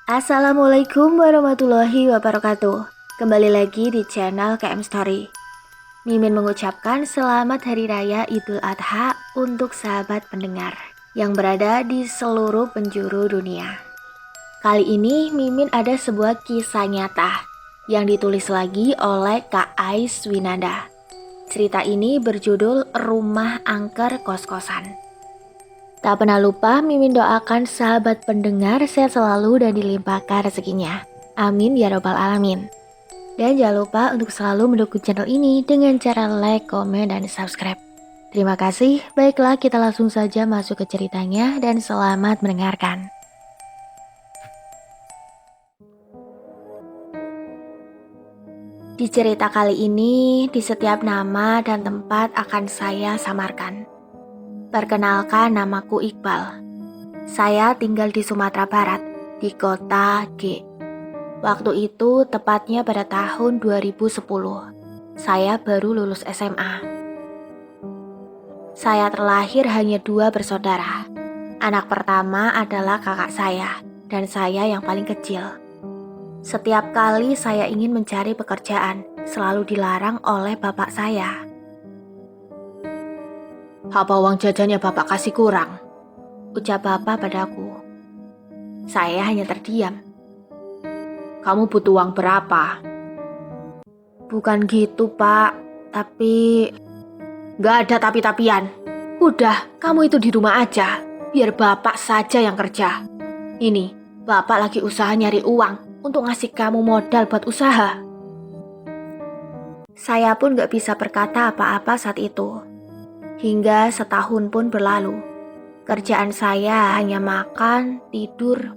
Assalamualaikum warahmatullahi wabarakatuh. Kembali lagi di channel KM Story. Mimin mengucapkan selamat Hari Raya Idul Adha untuk sahabat pendengar yang berada di seluruh penjuru dunia. Kali ini Mimin ada sebuah kisah nyata yang ditulis lagi oleh Kak Ais Winanda. Cerita ini berjudul Rumah Angker Kos-Kosan. Tak pernah lupa Mimin doakan sahabat pendengar sehat selalu dan dilimpahkan rezekinya. Amin ya robbal alamin. Dan jangan lupa untuk selalu mendukung channel ini dengan cara like, komen, dan subscribe. Terima kasih, baiklah kita langsung saja masuk ke ceritanya dan selamat mendengarkan. Di cerita kali ini, di setiap nama dan tempat akan saya samarkan. Perkenalkan, namaku Iqbal. Saya tinggal di Sumatera Barat, di kota G. Waktu itu tepatnya pada tahun 2010. Saya baru lulus SMA. Saya terlahir hanya 2 bersaudara. Anak pertama adalah kakak saya, dan saya yang paling kecil. Setiap kali saya ingin mencari pekerjaan, selalu dilarang oleh bapak saya. "Apa uang jajannya bapak kasih kurang?" ucap bapak padaku. Saya hanya terdiam. "Kamu butuh uang berapa?" "Bukan gitu, Pak. Tapi..." "Gak ada tapi-tapian. Udah, kamu itu di rumah aja. Biar bapak saja yang kerja. Ini, bapak lagi usaha nyari uang untuk ngasih kamu modal buat usaha." Saya pun gak bisa berkata apa-apa saat itu. Hingga setahun pun berlalu. Kerjaan saya hanya makan, tidur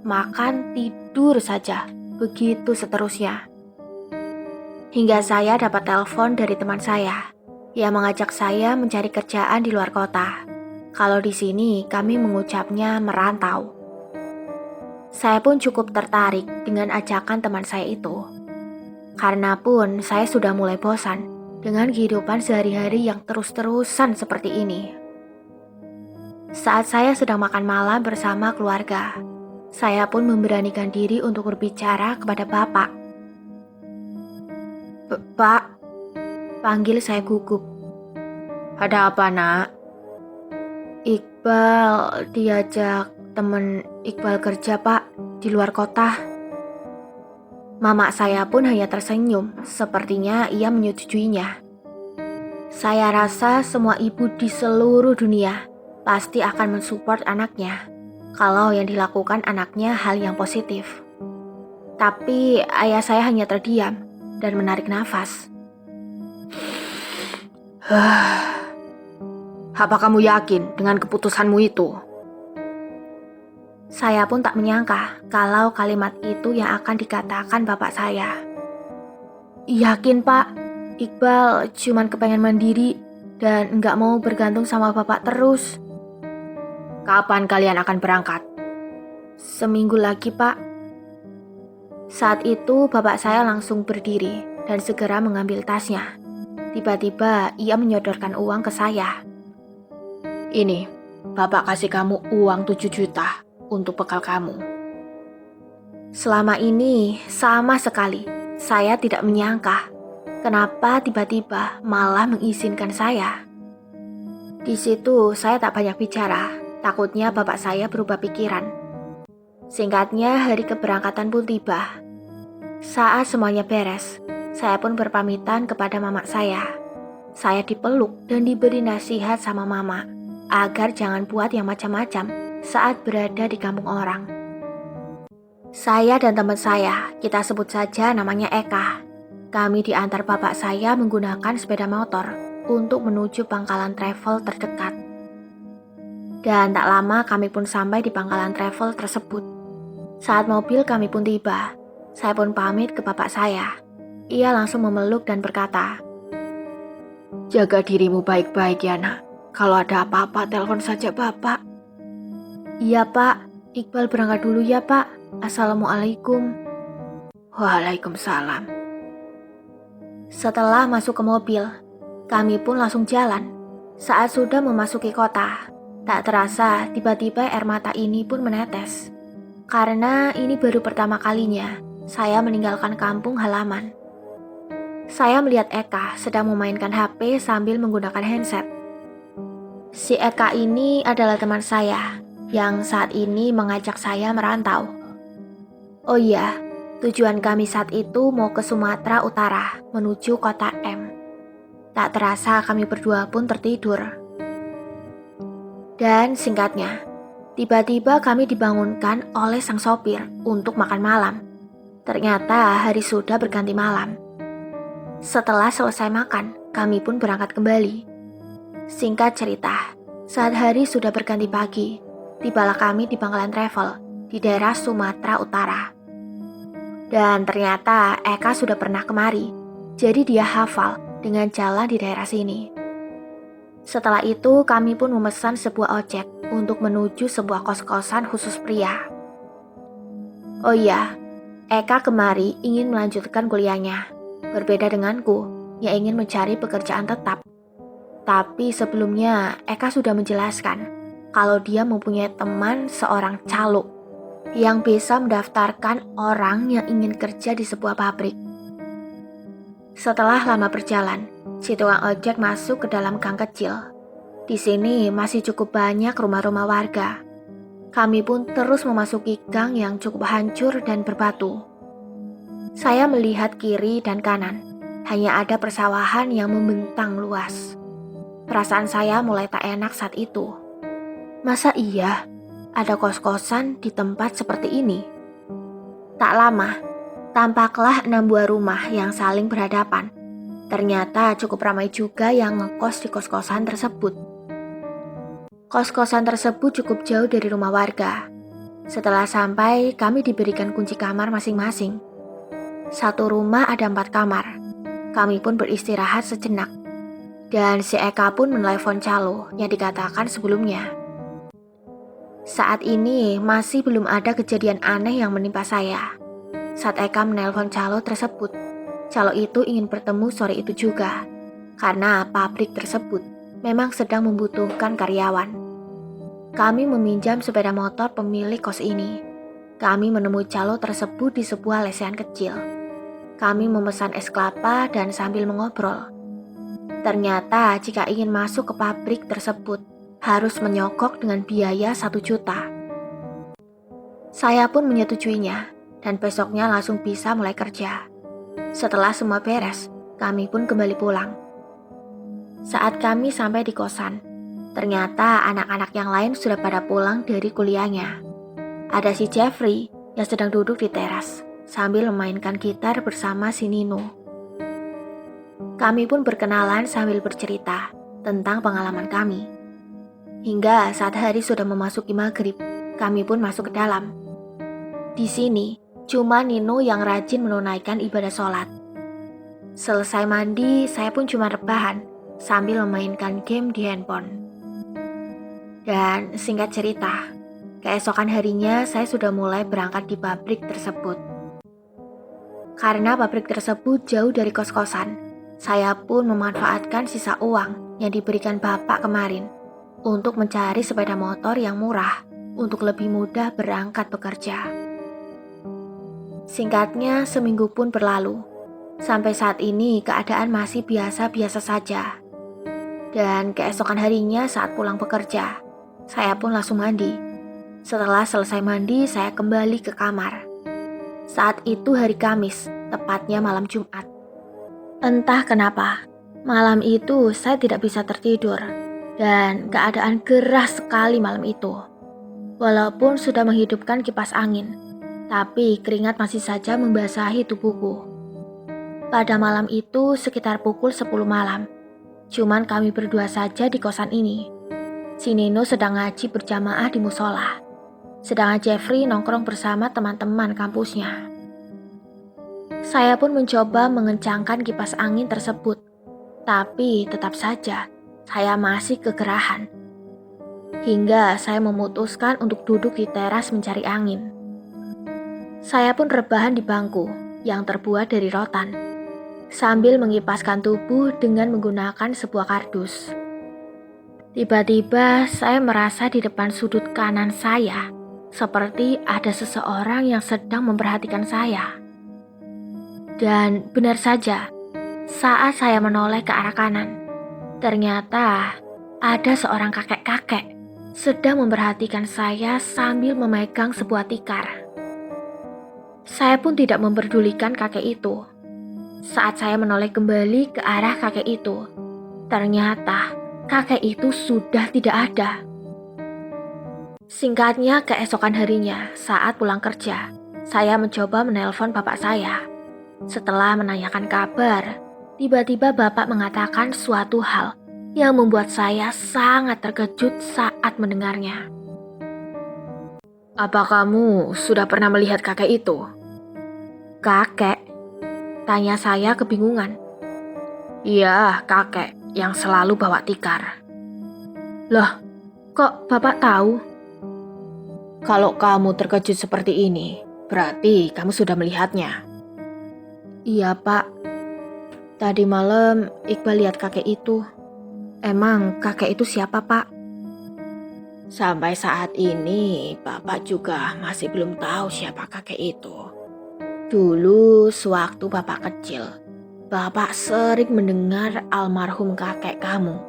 saja. Begitu seterusnya. Hingga saya dapat telepon dari teman saya yang mengajak saya mencari kerjaan di luar kota. Kalau di sini kami mengucapnya merantau. Saya pun cukup tertarik dengan ajakan teman saya itu. Karena pun saya sudah mulai bosan dengan kehidupan sehari-hari yang terus-terusan seperti ini. Saat saya sedang makan malam bersama keluarga, saya pun memberanikan diri untuk berbicara kepada bapak. "Pak," panggil saya gugup. "Ada apa, Nak?" "Iqbal diajak temen Iqbal kerja, Pak, di luar kota." Mama saya pun hanya tersenyum, sepertinya ia menyetujuinya. Saya rasa semua ibu di seluruh dunia pasti akan mensupport anaknya kalau yang dilakukan anaknya hal yang positif. Tapi ayah saya hanya terdiam dan menarik nafas. "Apa kamu yakin dengan keputusanmu itu?" Saya pun tak menyangka kalau kalimat itu yang akan dikatakan bapak saya. "Yakin, Pak. Iqbal cuman kepengen mandiri dan nggak mau bergantung sama bapak terus." "Kapan kalian akan berangkat?" "Seminggu lagi, Pak." Saat itu bapak saya langsung berdiri dan segera mengambil tasnya. Tiba-tiba ia menyodorkan uang ke saya. "Ini, bapak kasih kamu uang 7 juta untuk bekal kamu." Selama ini sama sekali saya tidak menyangka kenapa tiba-tiba malah mengizinkan saya. Di situ saya tak banyak bicara, takutnya bapak saya berubah pikiran. Singkatnya hari keberangkatan pun tiba. Saat semuanya beres, saya pun berpamitan kepada mama saya. Saya dipeluk dan diberi nasihat sama mama agar jangan buat yang macam-macam saat berada di kampung orang. Saya dan teman saya, kita sebut saja namanya Eka. Kami diantar bapak saya menggunakan sepeda motor untuk menuju pangkalan travel terdekat. Dan tak lama kami pun sampai di pangkalan travel tersebut. Saat mobil kami pun tiba, saya pun pamit ke bapak saya. Ia langsung memeluk dan berkata, "Jaga dirimu baik-baik ya, Nak. Kalau ada apa-apa telepon saja bapak." "Iya, Pak. Iqbal berangkat dulu ya, Pak. Assalamualaikum." "Waalaikumsalam." Setelah masuk ke mobil, kami pun langsung jalan. Saat sudah memasuki kota, tak terasa tiba-tiba air mata ini pun menetes. karena ini baru pertama kalinya saya meninggalkan kampung halaman. Saya melihat Eka sedang memainkan HP sambil menggunakan handset. Si Eka ini adalah teman saya yang saat ini mengajak saya merantau. Oh iya, tujuan kami saat itu mau ke Sumatera Utara menuju kota M. Tak terasa kami berdua pun tertidur. Dan singkatnya, tiba-tiba kami dibangunkan oleh sang sopir untuk makan malam. Ternyata hari sudah berganti malam. Setelah selesai makan, kami pun berangkat kembali. Singkat cerita, saat hari sudah berganti pagi, tibalah kami di Bangkalan Travel di daerah Sumatera Utara. Dan ternyata Eka sudah pernah kemari, jadi dia hafal dengan jalan di daerah sini. Setelah itu kami pun memesan sebuah ojek untuk menuju sebuah kos-kosan khusus pria. Oh iya, Eka kemari ingin melanjutkan kuliahnya, berbeda denganku yang ingin mencari pekerjaan tetap. Tapi sebelumnya Eka sudah menjelaskan kalau dia mempunyai teman seorang calo yang bisa mendaftarkan orang yang ingin kerja di sebuah pabrik. Setelah lama berjalan, si tukang ojek masuk ke dalam gang kecil. Di sini masih cukup banyak rumah-rumah warga. Kami pun terus memasuki gang yang cukup hancur dan berbatu. Saya melihat kiri dan kanan, hanya ada persawahan yang membentang luas. Perasaan saya mulai tak enak saat itu. Masa iya ada kos-kosan di tempat seperti ini? Tak lama, tampaklah 6 buah rumah yang saling berhadapan. Ternyata cukup ramai juga yang ngekos di kos-kosan tersebut. Kos-kosan tersebut cukup jauh dari rumah warga. Setelah sampai, kami diberikan kunci kamar masing-masing. Satu rumah ada 4 kamar. Kami pun beristirahat sejenak. Dan si Eka pun menelepon calo yang dikatakan sebelumnya. Saat ini masih belum ada kejadian aneh yang menimpa saya. Saat Eka menelpon calo tersebut, calo itu ingin bertemu sore itu juga. Karena pabrik tersebut memang sedang membutuhkan karyawan. Kami meminjam sepeda motor pemilik kos ini. Kami menemui calo tersebut di sebuah lesehan kecil. Kami memesan es kelapa dan sambil mengobrol. Ternyata jika ingin masuk ke pabrik tersebut, harus menyogok dengan biaya 1 juta. Saya pun menyetujuinya, dan besoknya langsung bisa mulai kerja. Setelah semua beres, kami pun kembali pulang. Saat kami sampai di kosan, ternyata anak-anak yang lain sudah pada pulang dari kuliahnya. Ada si Jeffrey yang sedang duduk di teras, sambil memainkan gitar bersama si Nino. Kami pun berkenalan sambil bercerita tentang pengalaman kami. Hingga saat hari sudah memasuki maghrib, kami pun masuk ke dalam. Di sini, cuma Nino yang rajin menunaikan ibadah sholat. Selesai mandi, saya pun cuma rebahan sambil memainkan game di handphone. Dan singkat cerita, keesokan harinya saya sudah mulai berangkat di pabrik tersebut. Karena pabrik tersebut jauh dari kos-kosan, saya pun memanfaatkan sisa uang yang diberikan bapak kemarin untuk mencari sepeda motor yang murah untuk lebih mudah berangkat bekerja. Singkatnya, seminggu pun berlalu. Sampai saat ini keadaan masih biasa-biasa saja. Dan keesokan harinya saat pulang bekerja, saya pun langsung mandi. Setelah selesai mandi, saya kembali ke kamar. Saat itu hari Kamis, tepatnya malam Jumat. Entah kenapa, malam itu saya tidak bisa tertidur dan keadaan gerah sekali malam itu. Walaupun sudah menghidupkan kipas angin, tapi keringat masih saja membasahi tubuhku. Pada malam itu sekitar pukul 10 malam, cuman kami berdua saja di kosan ini. Si Nino sedang ngaji berjamaah di musola, sedangkan Jeffrey nongkrong bersama teman-teman kampusnya. Saya pun mencoba mengencangkan kipas angin tersebut, tapi tetap saja saya masih kegerahan. Hingga saya memutuskan untuk duduk di teras mencari angin. Saya pun rebahan di bangku yang terbuat dari rotan, sambil mengipaskan tubuh dengan menggunakan sebuah kardus. Tiba-tiba saya merasa di depan sudut kanan saya seperti ada seseorang yang sedang memperhatikan saya. Dan benar saja, saat saya menoleh ke arah kanan, ternyata ada seorang kakek-kakek sedang memperhatikan saya sambil memegang sebuah tikar. Saya pun tidak memperdulikan kakek itu. Saat saya menoleh kembali ke arah kakek itu, ternyata kakek itu sudah tidak ada. Singkatnya, keesokan harinya saat pulang kerja, saya mencoba menelpon bapak saya. Setelah menanyakan kabar, tiba-tiba bapak mengatakan suatu hal yang membuat saya sangat terkejut saat mendengarnya. "Apa kamu sudah pernah melihat kakek itu?" "Kakek?" tanya saya kebingungan. "Iya, kakek yang selalu bawa tikar." "Loh, kok bapak tahu?" "Kalau kamu terkejut seperti ini, berarti kamu sudah melihatnya." "Iya, Pak. Tadi malam Iqbal lihat kakek itu." "Emang kakek itu siapa, Pak?" "Sampai saat ini, Bapak juga masih belum tahu siapa kakek itu. Dulu, sewaktu Bapak kecil, Bapak sering mendengar almarhum kakek kamu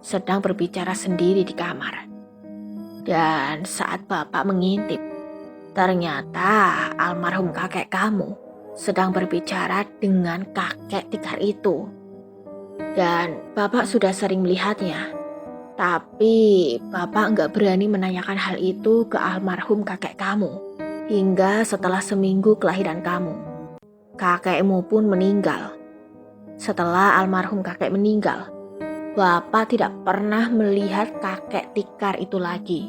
sedang berbicara sendiri di kamar. Dan saat Bapak mengintip, ternyata almarhum kakek kamu sedang berbicara dengan kakek tikar itu. Dan Bapak sudah sering melihatnya, tapi Bapak nggak berani menanyakan hal itu ke almarhum kakek kamu. Hingga setelah seminggu kelahiran kamu, kakekmu pun meninggal. Setelah almarhum kakek meninggal, Bapak tidak pernah melihat kakek tikar itu lagi.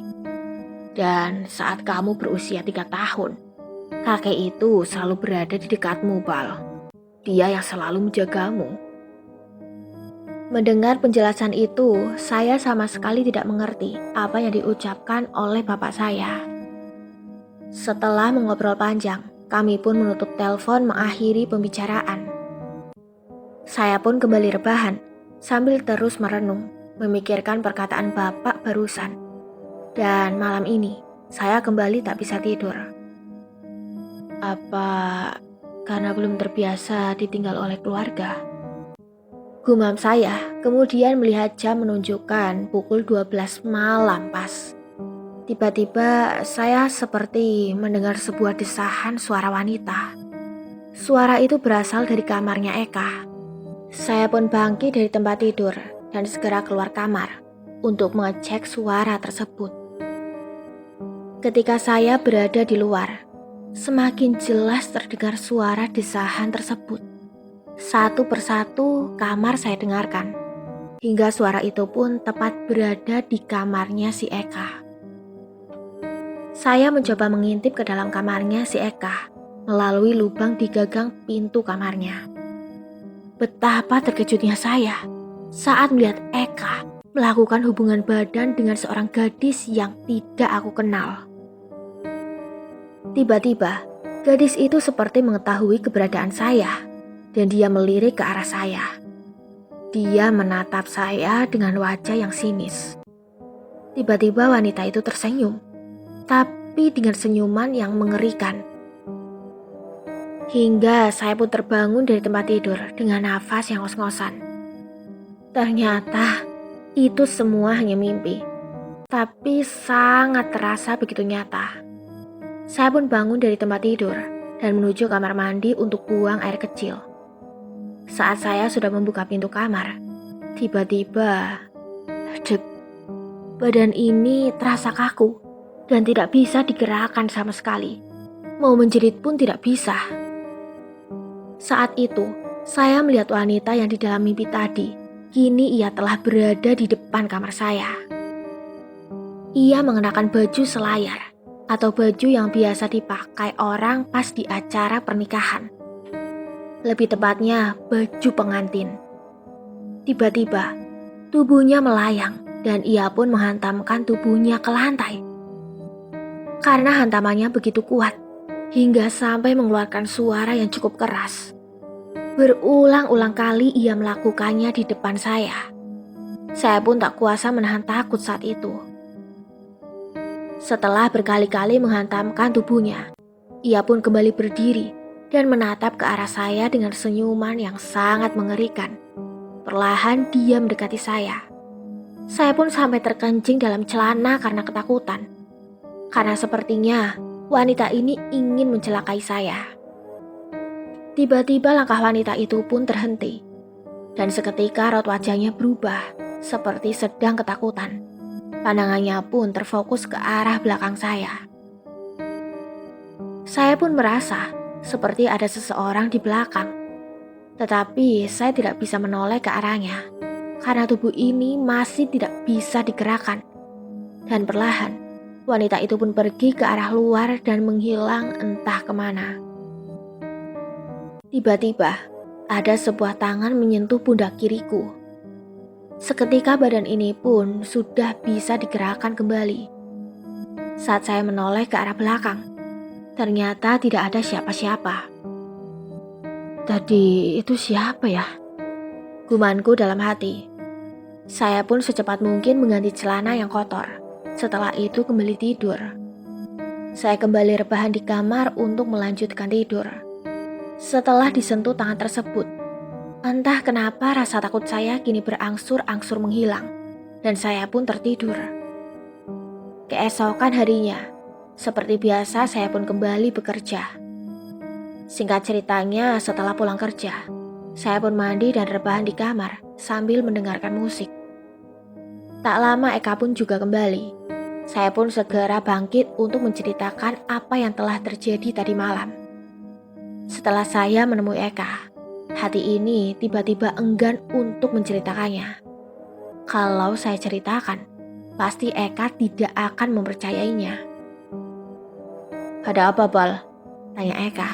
Dan saat kamu berusia 3 tahun, kakek itu selalu berada di dekatmu, Bal. Dia yang selalu menjagamu." Mendengar penjelasan itu, saya sama sekali tidak mengerti apa yang diucapkan oleh bapak saya. Setelah mengobrol panjang, kami pun menutup telepon mengakhiri pembicaraan. Saya pun kembali rebahan sambil terus merenung, memikirkan perkataan bapak barusan. Dan malam ini, saya kembali tak bisa tidur. Apa karena belum terbiasa ditinggal oleh keluarga? Gumam saya, kemudian melihat jam menunjukkan pukul 12 malam pas. Tiba-tiba saya seperti mendengar sebuah desahan suara wanita. Suara itu berasal dari kamarnya Eka. Saya pun bangkit dari tempat tidur dan segera keluar kamar untuk mengecek suara tersebut. Ketika saya berada di luar, semakin jelas terdengar suara desahan tersebut. Satu persatu kamar saya dengarkan, hingga suara itu pun tepat berada di kamarnya si Eka. Saya mencoba mengintip ke dalam kamarnya si Eka melalui lubang di gagang pintu kamarnya. Betapa terkejutnya saya saat melihat Eka melakukan hubungan badan dengan seorang gadis yang tidak aku kenal. Tiba-tiba, gadis itu seperti mengetahui keberadaan saya dan dia melirik ke arah saya. Dia menatap saya dengan wajah yang sinis. Tiba-tiba wanita itu tersenyum, tapi dengan senyuman yang mengerikan. Hingga saya pun terbangun dari tempat tidur dengan nafas yang ngos-ngosan. Ternyata itu semua hanya mimpi, tapi sangat terasa begitu nyata. Saya pun bangun dari tempat tidur dan menuju kamar mandi untuk buang air kecil. Saat saya sudah membuka pintu kamar, tiba-tiba, dek, badan ini terasa kaku dan tidak bisa digerakkan sama sekali. Mau menjerit pun tidak bisa. Saat itu, saya melihat wanita yang di dalam mimpi tadi. Kini ia telah berada di depan kamar saya. Ia mengenakan baju selayar atau baju yang biasa dipakai orang pas di acara pernikahan. Lebih tepatnya, baju pengantin. Tiba-tiba, tubuhnya melayang dan ia pun menghantamkan tubuhnya ke lantai. Karena hantamannya begitu kuat, hingga sampai mengeluarkan suara yang cukup keras. Berulang-ulang kali ia melakukannya di depan saya. Saya pun tak kuasa menahan takut saat itu. Setelah berkali-kali menghantamkan tubuhnya, ia pun kembali berdiri dan menatap ke arah saya dengan senyuman yang sangat mengerikan. Perlahan dia mendekati saya. Saya pun sampai terkencing dalam celana karena ketakutan. Karena sepertinya wanita ini ingin mencelakai saya. Tiba-tiba langkah wanita itu pun terhenti. Dan seketika raut wajahnya berubah seperti sedang ketakutan. Pandangannya pun terfokus ke arah belakang saya. Saya pun merasa seperti ada seseorang di belakang. Tetapi saya tidak bisa menoleh ke arahnya karena tubuh ini masih tidak bisa digerakkan. Dan perlahan, wanita itu pun pergi ke arah luar dan menghilang entah kemana. Tiba-tiba, ada sebuah tangan menyentuh pundak kiriku. Seketika badan ini pun sudah bisa digerakkan kembali. Saat saya menoleh ke arah belakang, ternyata tidak ada siapa-siapa. Tadi itu siapa ya? Gumanku dalam hati. Saya pun secepat mungkin mengganti celana yang kotor. Setelah itu kembali tidur. Saya kembali rebahan di kamar untuk melanjutkan tidur. Setelah disentuh tangan tersebut, entah kenapa rasa takut saya kini berangsur-angsur menghilang dan saya pun tertidur. Keesokan harinya, seperti biasa saya pun kembali bekerja. Singkat ceritanya, setelah pulang kerja, saya pun mandi dan rebahan di kamar sambil mendengarkan musik. Tak lama Eka pun juga kembali. Saya pun segera bangkit untuk menceritakan apa yang telah terjadi tadi malam. Setelah saya menemui Eka, hati ini tiba-tiba enggan untuk menceritakannya. Kalau saya ceritakan, pasti Eka tidak akan mempercayainya. Ada apa, Bal? Tanya Eka.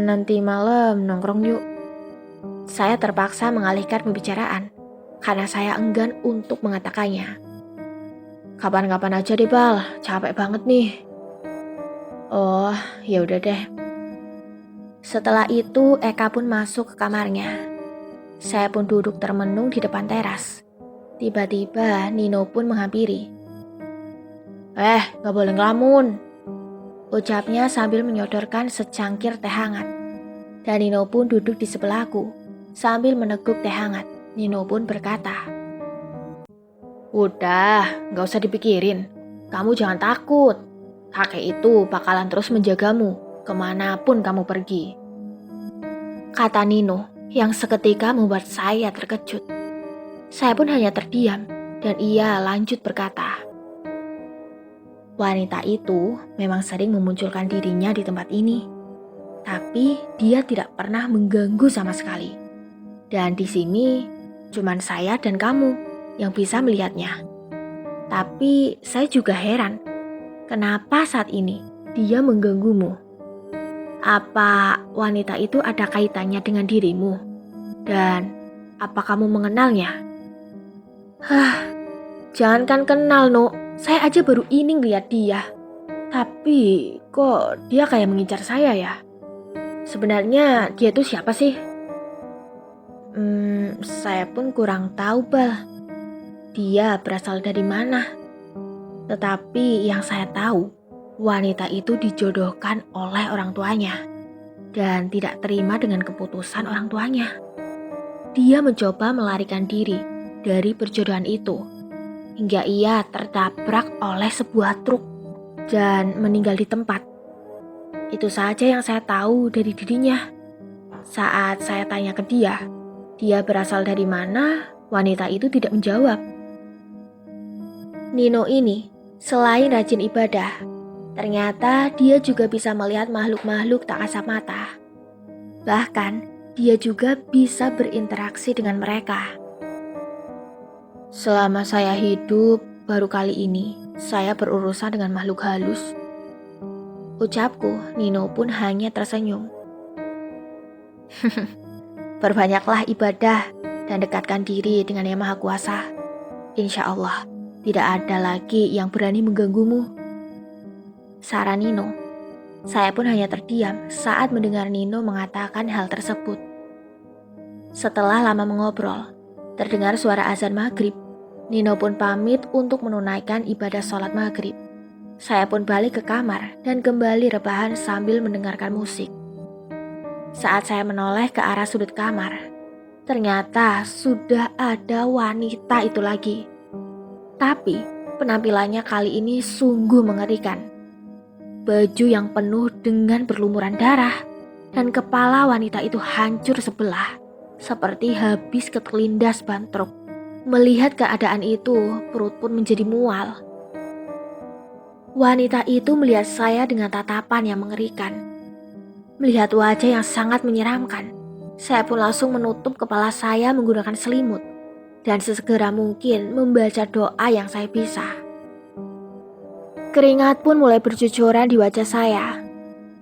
Nanti malam nongkrong yuk. Saya terpaksa mengalihkan pembicaraan karena saya enggan untuk mengatakannya. Kapan-kapan aja deh, Bal. Capek banget nih. Oh, ya udah deh. Setelah itu Eka pun masuk ke kamarnya. Saya pun duduk termenung di depan teras. Tiba-tiba Nino pun menghampiri. Gak boleh ngelamun, ucapnya sambil menyodorkan secangkir teh hangat. Dan Nino pun duduk di sebelahku. Sambil meneguk teh hangat, Nino pun berkata, udah, gak usah dipikirin. Kamu jangan takut. Kakek itu bakalan terus menjagamu kemanapun kamu pergi. Kata Nino yang seketika membuat saya terkejut. Saya pun hanya terdiam dan ia lanjut berkata, wanita itu memang sering memunculkan dirinya di tempat ini. Tapi dia tidak pernah mengganggu sama sekali. Dan di sini cuman saya dan kamu yang bisa melihatnya. Tapi saya juga heran. Kenapa saat ini dia mengganggumu? Apa wanita itu ada kaitannya dengan dirimu? Dan apa kamu mengenalnya? Jangankan kenal, No. Saya aja baru ini ngeliat dia. Tapi kok dia kayak mengincar saya ya? Sebenarnya dia itu siapa sih? Saya pun kurang tahu, Bal. Dia berasal dari mana? Tetapi yang saya tahu, wanita itu dijodohkan oleh orang tuanya dan tidak terima dengan keputusan orang tuanya. Dia mencoba melarikan diri dari perjodohan itu hingga ia tertabrak oleh sebuah truk dan meninggal di tempat. Itu saja yang saya tahu dari dirinya. Saat saya tanya ke dia berasal dari mana, wanita itu tidak menjawab. Nino ini selain rajin ibadah, ternyata dia juga bisa melihat makhluk-makhluk tak kasat mata. Bahkan, dia juga bisa berinteraksi dengan mereka. Selama saya hidup, baru kali ini saya berurusan dengan makhluk halus. Ucapku, Nino pun hanya tersenyum. Perbanyaklah ibadah dan dekatkan diri dengan Yang Maha Kuasa. Insya Allah, tidak ada lagi yang berani mengganggumu. Saran Nino. Saya pun hanya terdiam saat mendengar Nino mengatakan hal tersebut. Setelah lama mengobrol, terdengar suara azan maghrib Nino pun pamit untuk menunaikan ibadah sholat maghrib. Saya pun balik ke kamar dan kembali rebahan sambil mendengarkan musik. Saat saya menoleh ke arah sudut kamar, ternyata sudah ada wanita itu lagi. Tapi penampilannya kali ini sungguh mengerikan. Baju yang penuh dengan berlumuran darah dan kepala wanita itu hancur sebelah, seperti habis keterlindas ban truk. Melihat keadaan itu, perut pun menjadi mual. Wanita itu melihat saya dengan tatapan yang mengerikan. Melihat wajah yang sangat menyeramkan, saya pun langsung menutup kepala saya menggunakan selimut dan sesegera mungkin membaca doa yang saya bisa. Keringat pun mulai bercucuran di wajah saya.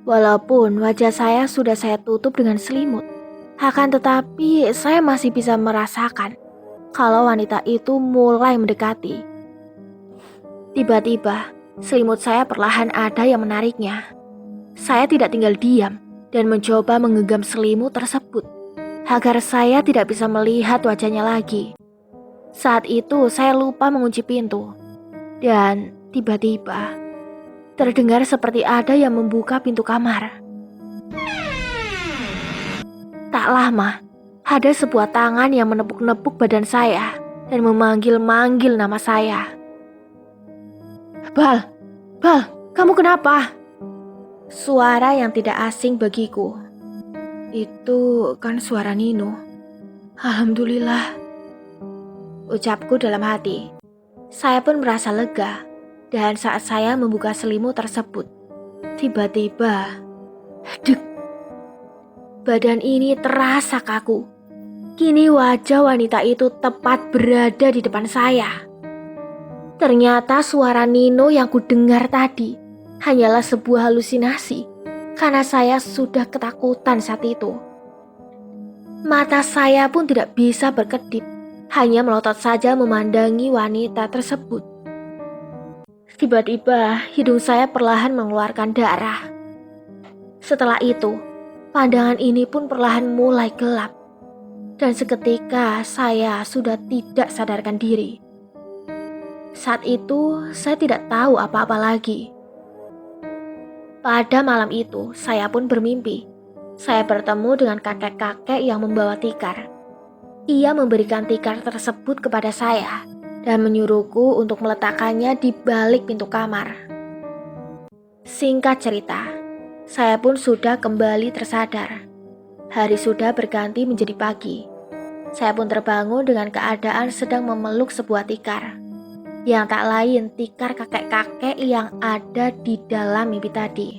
Walaupun wajah saya sudah saya tutup dengan selimut, akan tetapi saya masih bisa merasakan kalau wanita itu mulai mendekati. Tiba-tiba, selimut saya perlahan ada yang menariknya. Saya tidak tinggal diam dan mencoba menggenggam selimut tersebut agar saya tidak bisa melihat wajahnya lagi. Saat itu saya lupa mengunci pintu dan tiba-tiba terdengar seperti ada yang membuka pintu kamar. Tak lama, ada sebuah tangan yang menepuk-nepuk badan saya dan memanggil-manggil nama saya. Bal, kamu kenapa? Suara yang tidak asing bagiku. Itu kan suara Nino. Alhamdulillah, ucapku dalam hati. Saya pun merasa lega dan saat saya membuka selimut tersebut, tiba-tiba, dek, badan ini terasa kaku. Kini wajah wanita itu tepat berada di depan saya. Ternyata suara Nino yang kudengar tadi hanyalah sebuah halusinasi karena saya sudah ketakutan saat itu. Mata saya pun tidak bisa berkedip, hanya melotot saja memandangi wanita tersebut. Tiba-tiba hidung saya perlahan mengeluarkan darah. Setelah itu, pandangan ini pun perlahan mulai gelap. Dan seketika saya sudah tidak sadarkan diri. Saat itu saya tidak tahu apa-apa lagi. Pada malam itu saya pun bermimpi. Saya bertemu dengan kakek-kakek yang membawa tikar. Ia memberikan tikar tersebut kepada saya dan menyuruhku untuk meletakkannya di balik pintu kamar. Singkat cerita, saya pun sudah kembali tersadar. Hari sudah berganti menjadi pagi. Saya pun terbangun dengan keadaan sedang memeluk sebuah tikar. Yang tak lain tikar kakek-kakek yang ada di dalam mimpi tadi.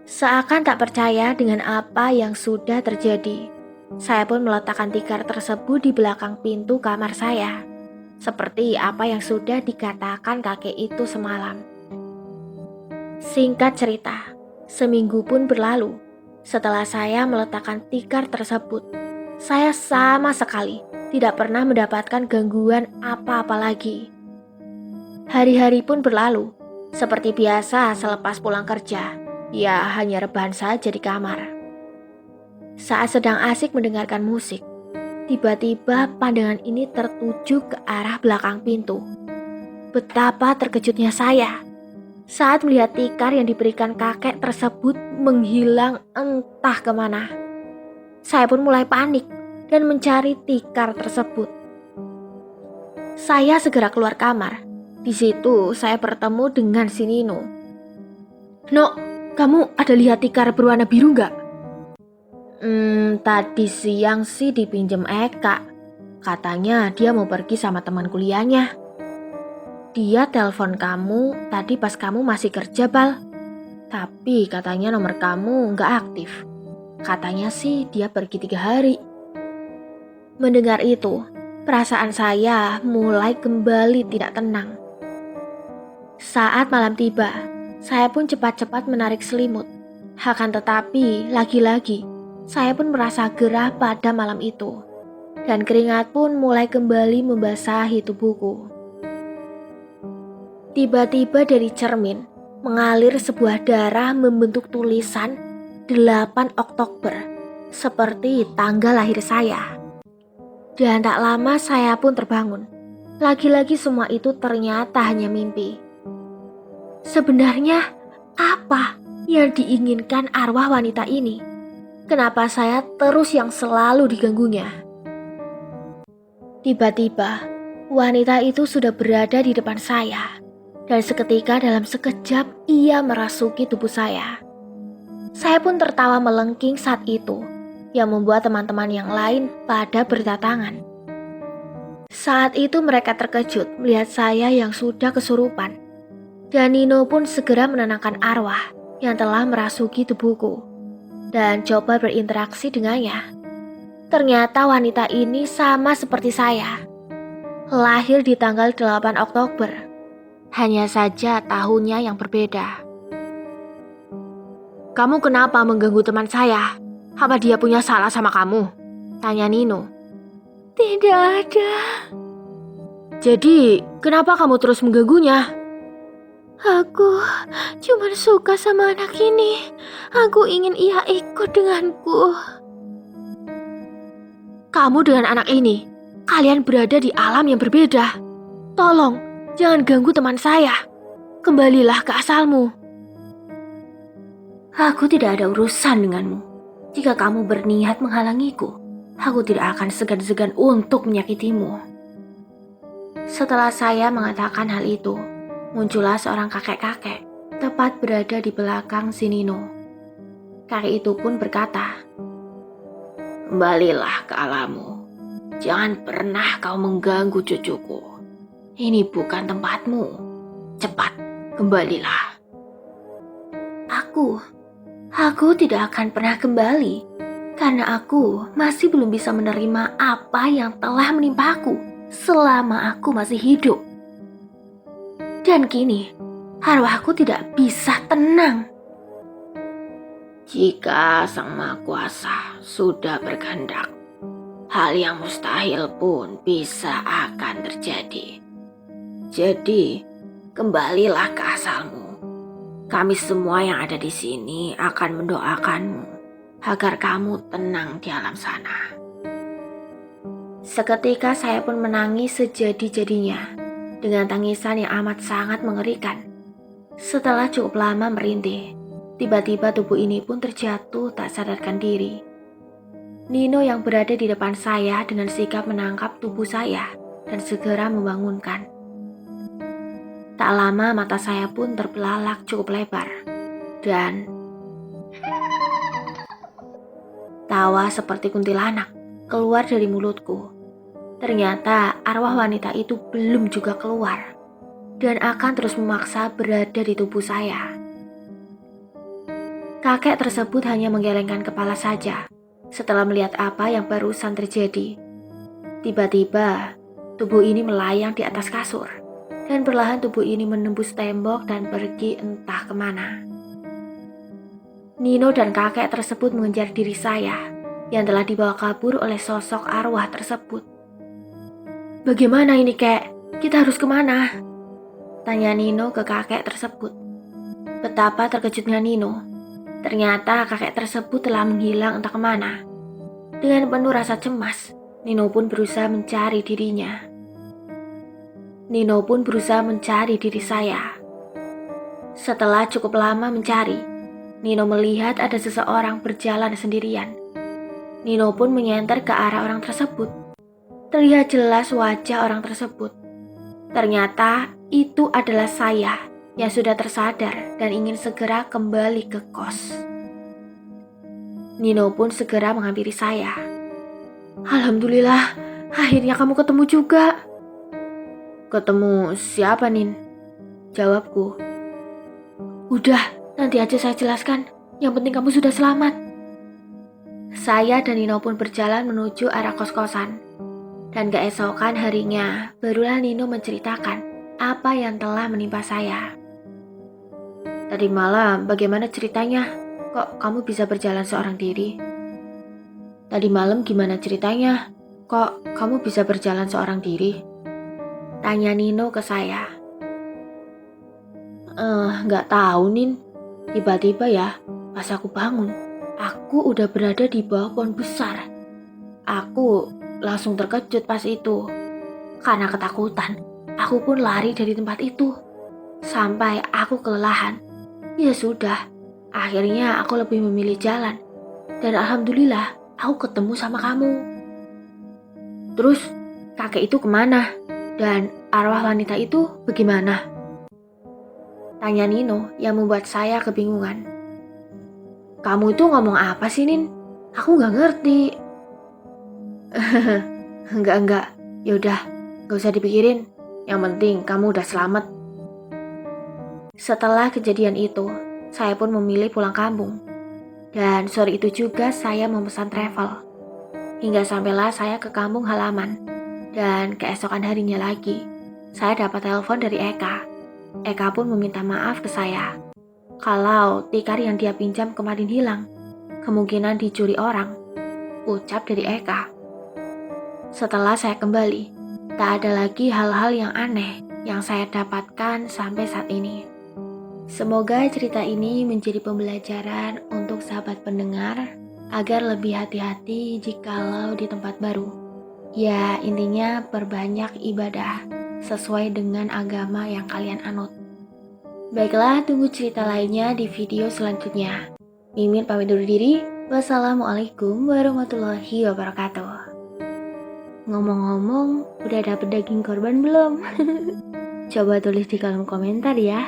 Seakan tak percaya dengan apa yang sudah terjadi, saya pun meletakkan tikar tersebut di belakang pintu kamar saya. Seperti apa yang sudah dikatakan kakek itu semalam. Singkat cerita, seminggu pun berlalu. Setelah saya meletakkan tikar tersebut, saya sama sekali tidak pernah mendapatkan gangguan apa-apa lagi. Hari-hari pun berlalu, seperti biasa selepas pulang kerja. Ya hanya rebahan saja di kamar. Saat sedang asik mendengarkan musik, tiba-tiba pandangan ini tertuju ke arah belakang pintu. Betapa terkejutnya saya saat melihat tikar yang diberikan kakek tersebut menghilang entah kemana. Saya pun mulai panik dan mencari tikar tersebut. Saya segera keluar kamar. Di situ saya bertemu dengan si Nino. "No, kamu ada lihat tikar berwarna biru gak?" Tadi siang sih dipinjem Eka. Katanya dia mau pergi sama teman kuliahnya. Dia telepon kamu tadi pas kamu masih kerja, Bal. Tapi katanya nomor kamu gak aktif. Katanya sih dia pergi 3 hari. Mendengar itu, perasaan saya mulai kembali tidak tenang. Saat malam tiba, saya pun cepat-cepat menarik selimut. Akan tetapi, lagi-lagi, saya pun merasa gerah pada malam itu. Dan keringat pun mulai kembali membasahi tubuhku. Tiba-tiba dari cermin, mengalir sebuah darah membentuk tulisan 8 Oktober, seperti tanggal lahir saya. Dan tak lama saya pun terbangun. Lagi-lagi semua itu ternyata hanya mimpi. Sebenarnya apa yang diinginkan arwah wanita ini? Kenapa saya terus yang selalu diganggunya? Tiba-tiba, wanita itu sudah berada di depan saya. Dan seketika dalam sekejap ia merasuki tubuh saya. Saya pun tertawa melengking saat itu, yang membuat teman-teman yang lain pada berdatangan. Saat itu mereka terkejut melihat saya yang sudah kesurupan. Dan Nino pun segera menenangkan arwah yang telah merasuki tubuhku dan coba berinteraksi dengannya. Ternyata wanita ini sama seperti saya. Lahir di tanggal 8 Oktober. Hanya saja tahunnya yang berbeda. "Kamu kenapa mengganggu teman saya? Apa dia punya salah sama kamu?" tanya Nino. "Tidak ada." "Jadi, kenapa kamu terus mengganggunya?" "Aku cuma suka sama anak ini. Aku ingin ia ikut denganku." "Kamu dengan anak ini, kalian berada di alam yang berbeda. Tolong, jangan ganggu teman saya. Kembalilah ke asalmu." "Aku tidak ada urusan denganmu. Jika kamu berniat menghalangiku, aku tidak akan segan-segan untuk menyakitimu." Setelah saya mengatakan hal itu, muncullah seorang kakek-kakek tepat berada di belakang si Nino. Kakek itu pun berkata, "Kembalilah ke alammu. Jangan pernah kau mengganggu cucuku. Ini bukan tempatmu. Cepat, kembalilah." Aku tidak akan pernah kembali, karena aku masih belum bisa menerima apa yang telah menimpaku selama aku masih hidup. Dan kini, arwahku tidak bisa tenang. Jika Sang Maha Kuasa sudah berkehendak, hal yang mustahil pun bisa akan terjadi. Jadi, kembalilah ke asalmu. Kami semua yang ada di sini akan mendoakanmu agar kamu tenang di alam sana. Seketika saya pun menangis sejadi-jadinya dengan tangisan yang amat sangat mengerikan. Setelah cukup lama merintih, tiba-tiba tubuh ini pun terjatuh tak sadarkan diri. Nino yang berada di depan saya dengan sigap menangkap tubuh saya dan segera membangunkan. Tak lama mata saya pun terbelalak cukup lebar dan tawa seperti kuntilanak keluar dari mulutku. Ternyata arwah wanita itu belum juga keluar dan akan terus memaksa berada di tubuh saya. Kakek tersebut hanya menggelengkan kepala saja setelah melihat apa yang barusan terjadi. Tiba-tiba tubuh ini melayang di atas kasur dan perlahan tubuh ini menembus tembok dan pergi entah kemana. Nino dan kakek tersebut mengejar diri saya yang telah dibawa kabur oleh sosok arwah tersebut. "Bagaimana ini, Kek? Kita harus kemana?" tanya Nino ke kakek tersebut. Betapa terkejutnya Nino. Ternyata kakek tersebut telah menghilang entah kemana. Dengan penuh rasa cemas, Nino pun berusaha mencari dirinya. Nino pun berusaha mencari diri saya. Setelah cukup lama mencari, Nino melihat ada seseorang berjalan sendirian. Nino pun menyenter ke arah orang tersebut. Terlihat jelas wajah orang tersebut. Ternyata itu adalah saya yang sudah tersadar dan ingin segera kembali ke kos. Nino pun segera menghampiri saya. "Alhamdulillah, akhirnya kamu ketemu juga." "Ketemu siapa, Nin?" jawabku. "Udah, nanti aja saya jelaskan. Yang penting kamu sudah selamat." Saya dan Nino pun berjalan menuju arah kos-kosan. Dan keesokan harinya, barulah Nino menceritakan apa yang telah menimpa saya. "Tadi malam bagaimana ceritanya? Kok kamu bisa berjalan seorang diri?" "Tadi malam gimana ceritanya? Kok kamu bisa berjalan seorang diri?" tanya Nino ke saya. Nggak tahu, Nin. Tiba-tiba ya, pas aku bangun, aku udah berada di bawah pohon besar. Aku langsung terkejut pas itu. Karena ketakutan, aku pun lari dari tempat itu. Sampai aku kelelahan. Ya sudah, akhirnya aku lebih memilih jalan. Dan alhamdulillah, aku ketemu sama kamu. Terus, kakek itu kemana? Dan arwah wanita itu bagaimana? Tanya Nino yang membuat saya kebingungan. Kamu itu ngomong apa sih, Nin? Aku gak ngerti. Enggak. Yaudah, gak usah dipikirin. Yang penting kamu udah selamat. Setelah kejadian itu, saya pun memilih pulang kampung. Dan sore itu juga saya memesan travel. Hingga sampailah saya ke kampung halaman. Dan keesokan harinya lagi, saya dapat telepon dari Eka. Eka pun meminta maaf ke saya. Kalau tikar yang dia pinjam kemarin hilang, kemungkinan dicuri orang. Ucap dari Eka. Setelah saya kembali, tak ada lagi hal-hal yang aneh yang saya dapatkan sampai saat ini. Semoga cerita ini menjadi pembelajaran untuk sahabat pendengar agar lebih hati-hati jikalau di tempat baru. Ya, intinya perbanyak ibadah sesuai dengan agama yang kalian anut. Baiklah, tunggu cerita lainnya di video selanjutnya. Mimin pamit undur diri. Wassalamualaikum warahmatullahi wabarakatuh. Ngomong-ngomong, udah dapet daging korban belum? Coba tulis di kolom komentar ya.